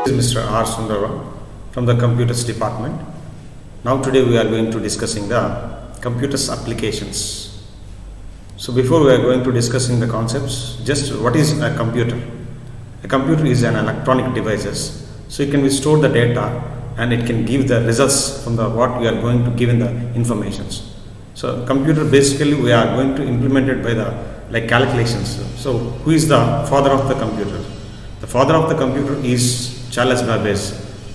This is Mr. R. Sundar Rao from the Computers Department. Now today we are going to discussing the computers applications. So before we are going to discussing the concepts, just what is a computer? A computer is an electronic devices. So it can be store the data and it can give the results from the what we are going to give in the informations. So computer basically we are going to implement it by the like calculations. So who is the father of the computer? The father of the computer is Charles Babbage.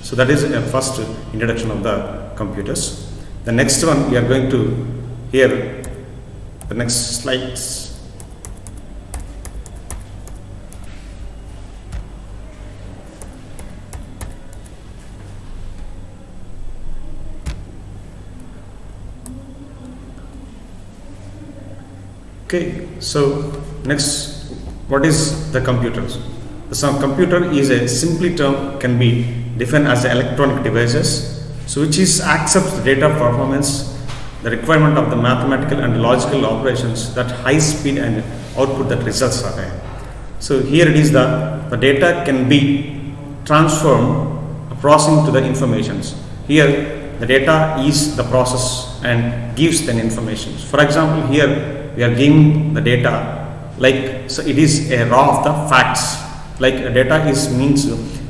So that is a first introduction of the computers. The next one we are going to hear the next slides. Okay, so next, what is the computers? So computer is a simply term can be defined as electronic devices, so which is accepts the data performance, the requirement of the mathematical and logical operations that high speed and output that results are there. So here it is the data can be transformed processing to the informations. Here the data is the process and gives the information. For example, here we are giving the data like, so it is a raw of the facts. Like data is means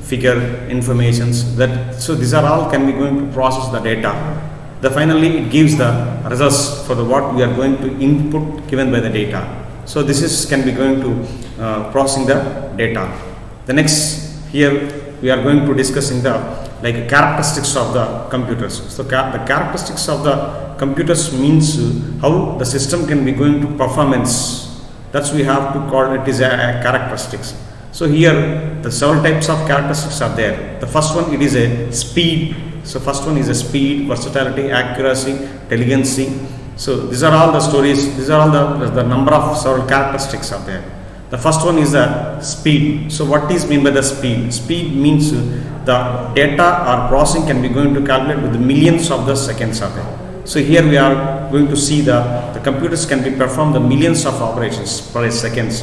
figure informations that, so these are all can be going to process the data. The finally it gives the results for the what we are going to input given by the data. So this is can be going to processing the data. The next here we are going to discussing the like characteristics of the computers. So the characteristics of the computers means how the system can be going to performance. That's we have to call it is a characteristics. So here the several types of characteristics are there. The first one it is a speed. So first one is a speed, versatility, accuracy, intelligence. So these are all the stories. These are all the number of several characteristics are there. The first one is the speed. So what is mean by the speed? Speed means the data or processing can be going to calculate with the millions of the seconds are there. So here we are going to see the computers can be perform the millions of operations per seconds.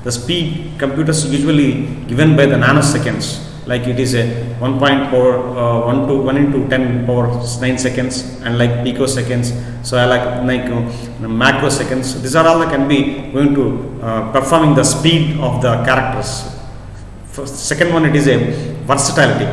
The speed computers usually given by the nanoseconds, like it is a 1 into 10 power 9 seconds and like picoseconds. So I like macroseconds. These are all that can be going to performing the speed of the characters. Second one it is a versatility.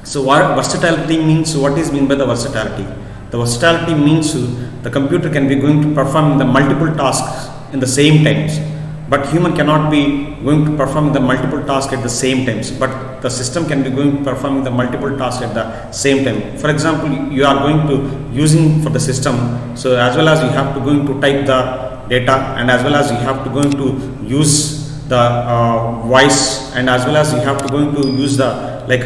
So what versatility means? What is mean by the versatility? The versatility means the computer can be going to perform the multiple tasks in the same times. But human cannot be going to perform the multiple tasks at the same times. But the system can be going to perform the multiple tasks at the same time. For example, you are going to using for the system. So as well as you have to going to type the data, and as well as you have to going to use the voice, and as well as you have to going to use the like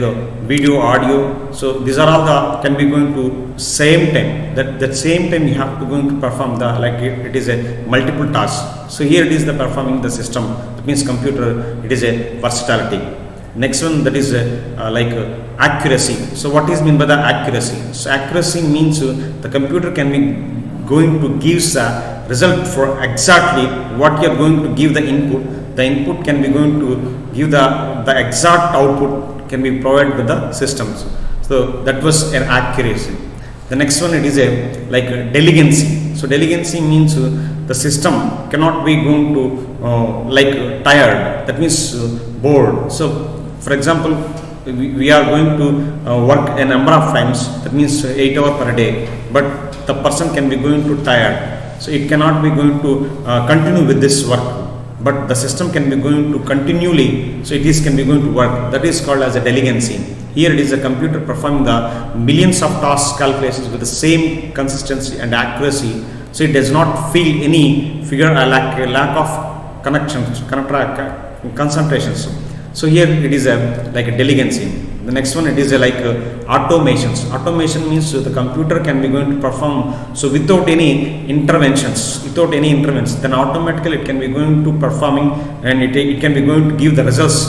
video, audio. So these are all the can be going to same time. That same time you have to going to perform the like it is a multiple task. So here it is the performing the system. That means computer it is a versatility. Next one that is like accuracy. So what is mean by the accuracy? So accuracy means the computer can be going to give the result for exactly what you are going to give the input. The input can be going to give the exact output can be provided with the systems. So that was an accuracy. The next one it is a like diligency. So diligency means the system cannot be going to like tired. That means bored. So for example, we are going to work a number of times. That means 8 hours per day. But the person can be going to tired. So it cannot be going to continue with this work. But the system can be going to continually, so it is can be going to work. That is called as a diligency. Here it is a computer performing the millions of task calculations with the same consistency and accuracy. So it does not feel any figure or lack of concentrations. So here it is a like a diligency. The next one it is a like automations. Automation means the computer can be going to perform so without any interventions, then automatically it can be going to performing and it can be going to give the results.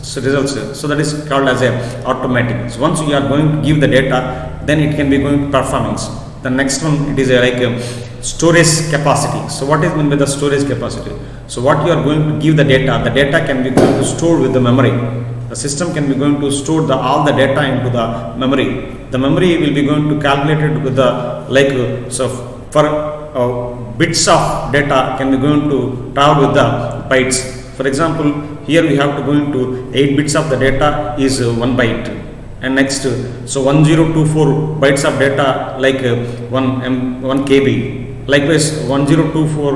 So that is called as a automatic. So once you are going to give the data, then it can be going to performance. The next one it is a like storage capacity. So what is meant by the storage capacity? So what you are going to give the data can be going to store with the memory. the system can be going to store all the data into the memory. The memory will be going to calculate it with the so for bits of data can be going to travel with the bytes. For example, here we have to go into 8 bits of the data is 1 byte, and next so 1024 bytes of data 1 KB. Likewise 1024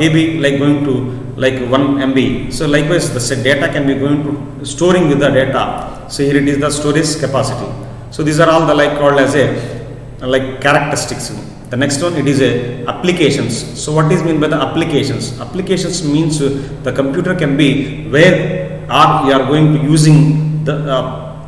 KB going to 1 MB. So likewise the data can be going to storing with the data. So here it is the storage capacity. So these are all the called as a characteristics. The next one, it is a applications. So what is mean by the applications? Applications means the computer can be where you are going to using the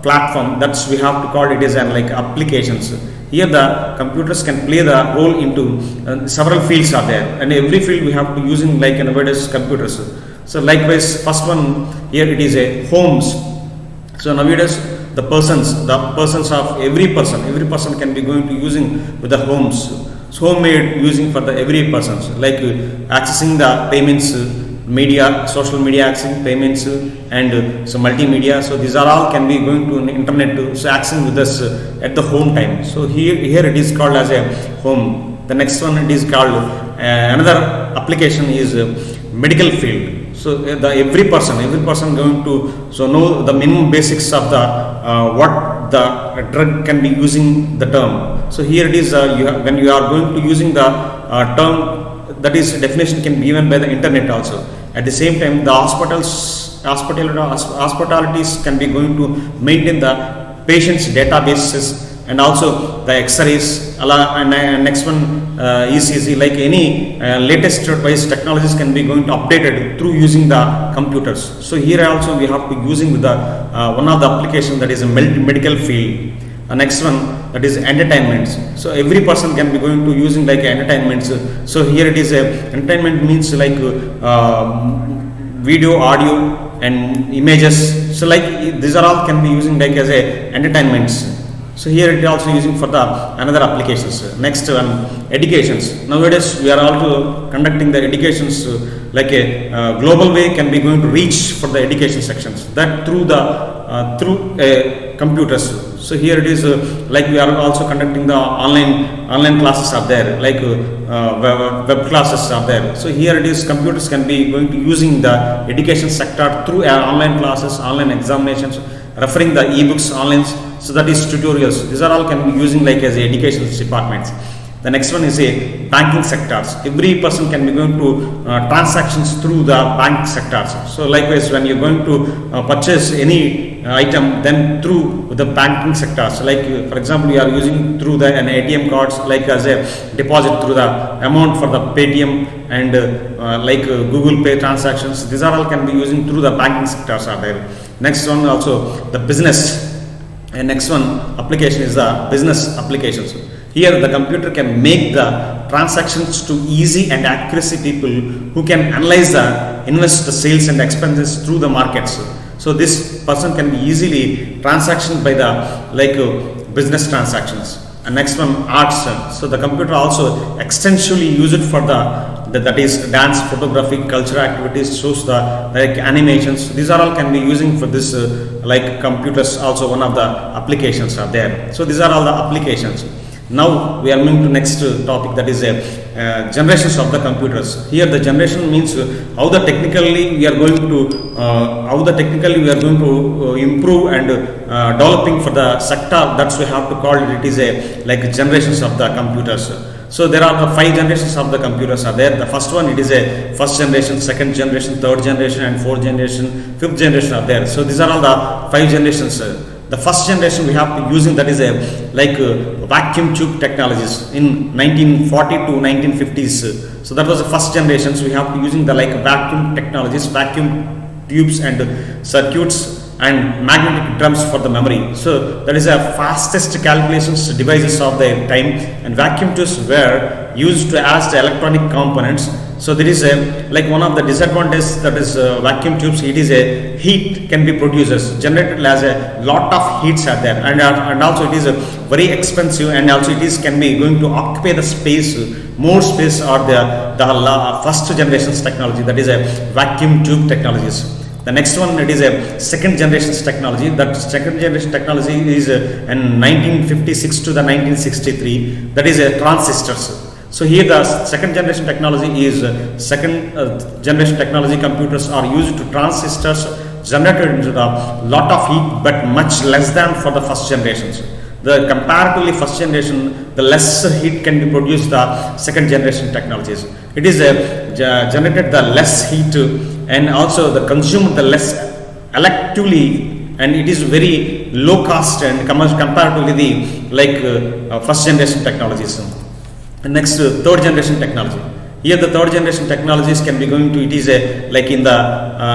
platform. That's we have to call it as applications. Here the computers can play the role into several fields are there, and every field we have to using nowadays computers. So likewise, first one here it is a homes. So nowadays the persons of every person can be going to using with the homes. So homemade using for the every persons accessing the payments, media, social media accessing payments, and so multimedia. So these are all can be going to internet so accessing with us at the home time. So here it is called as a home. The next one it is called another application is medical field. So every person going to know the minimum basics of the what the drug can be using the term. So here it is when you are going to using the term, that is definition can be given by the internet also. At the same time, the hospitalities can be going to maintain the patient's databases, and also the X-rays, and next one ECG, any latest wise technologies can be going to updated through using the computers. So here also we have to using with the one of the applications, that is a medical field. Next one, that is entertainments. So every person can be going to using entertainments. So here it is entertainment means video, audio, and images. So these are all can be using as a entertainments. So here it is also using for the another applications. Next one, educations. Nowadays we are also conducting the educations a global way can be going to reach for the education sections, that through the computers. So here it is we are also conducting the online classes are there, web classes are there. So here it is computers can be going to using the education sector through online classes, online examinations, referring the ebooks online. So that is tutorials. These are all can be using as education departments. The next one is a banking sectors. Every person can be going to transactions through the bank sectors. So likewise, when you're going to purchase any item, then through the banking sectors. For example, you are using through an ATM cards as a deposit through the amount for the Paytm and Google Pay transactions. These are all can be using through the banking sectors are there. Next one also the business. And next one application is the business applications. Here the computer can make the transactions to easy and accuracy people who can analyze the invest the sales and expenses through the markets. So this person can be easily transaction by the business transactions. And next one, arts. So the computer also extensively use it for that is dance, photography, cultural activities, shows the animations. These are all can be using for this computers. Also one of the applications are there. So these are all the applications. Now we are moving to next topic, that is generations of the computers. Here the generation means how the technically we are going to improve and developing for the sector. That's we have to call it. It is a generations of the computers. So there are the 5 generations of the computers are there. The first one, it is a first generation, second generation, third generation, and fourth generation, fifth generation are there. So these are all the 5 generations. The first generation we have to using, that is a vacuum tube technologies in 1940 to 1950s. So that was the first generation. So we have to using the vacuum technologies, vacuum tubes and circuits and magnetic drums for the memory. So that is a fastest calculations devices of their time, and vacuum tubes were used as the electronic components. So there is a one of the disadvantages, that is vacuum tubes. It is a heat can be produced, generated as a lot of heats are there, and also it is very expensive, and also it is can be going to occupy the space, more space, or the first generations technology, that is a vacuum tube technologies. The next one, it is a second generation technology. That second generation technology is in 1956 to the 1963. That is a transistors. So here the second generation technology is second generation technology. Computers are used to transistors generated into the lot of heat, but much less than for the first generations. The comparatively first generation, the less heat can be produced the second generation technologies. It is generated the less heat and also the consumed the less electively, and it is very low cost and comparatively the first generation technologies. And next, third generation technology. Here the third generation technologies can be going to, it is like in the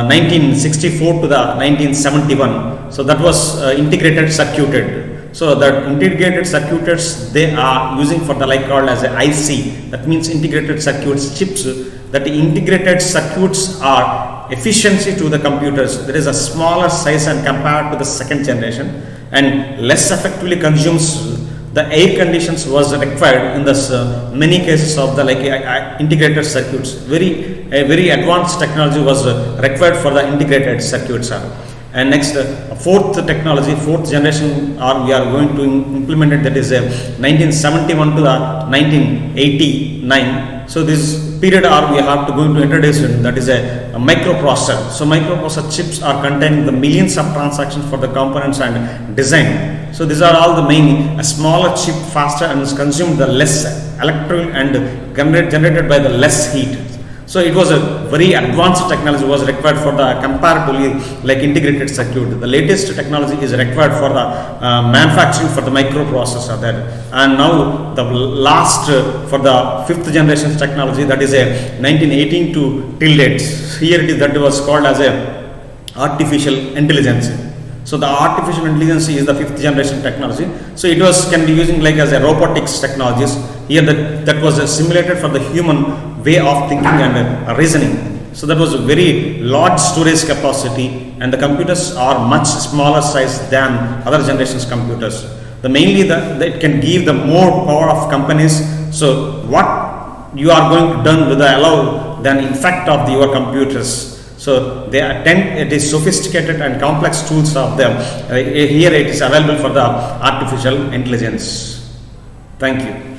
1964 to the 1971. So that was integrated circuited. So the integrated circuits they are using for the called as a IC. That means integrated circuits chips. That the integrated circuits are efficiency to the computers. There is a smaller size and compared to the second generation, and less effectively consumes the air conditions was required in this many cases of the integrated circuits. Very advanced technology was required for the integrated circuits. And next, fourth generation we are going to implement it, that is 1971 to the 1989. So this period we have to going to introduce it, that is a microprocessor. So microprocessor chips are containing the millions of transactions for the components and design. So these are all the main, a smaller chip, faster, and is consumed the less electrical and generated by the less heat. So it was a very advanced technology was required for the comparatively integrated circuit. The latest technology is required for the manufacturing for the microprocessor there. And now the last for the fifth generation technology, that is a 1918 to till date. Here it is, that was called as a artificial intelligence. So the artificial intelligence is the fifth generation technology. So it was can be using as a robotics technologies. Here that was simulated for the human way of thinking and reasoning. So that was a very large storage capacity, and the computers are much smaller size than other generations computers. The mainly it can give the more power of companies. So what you are going to done with the allow than effect of your computers. So it is sophisticated and complex tools of them. Here it is available for the artificial intelligence. Thank you.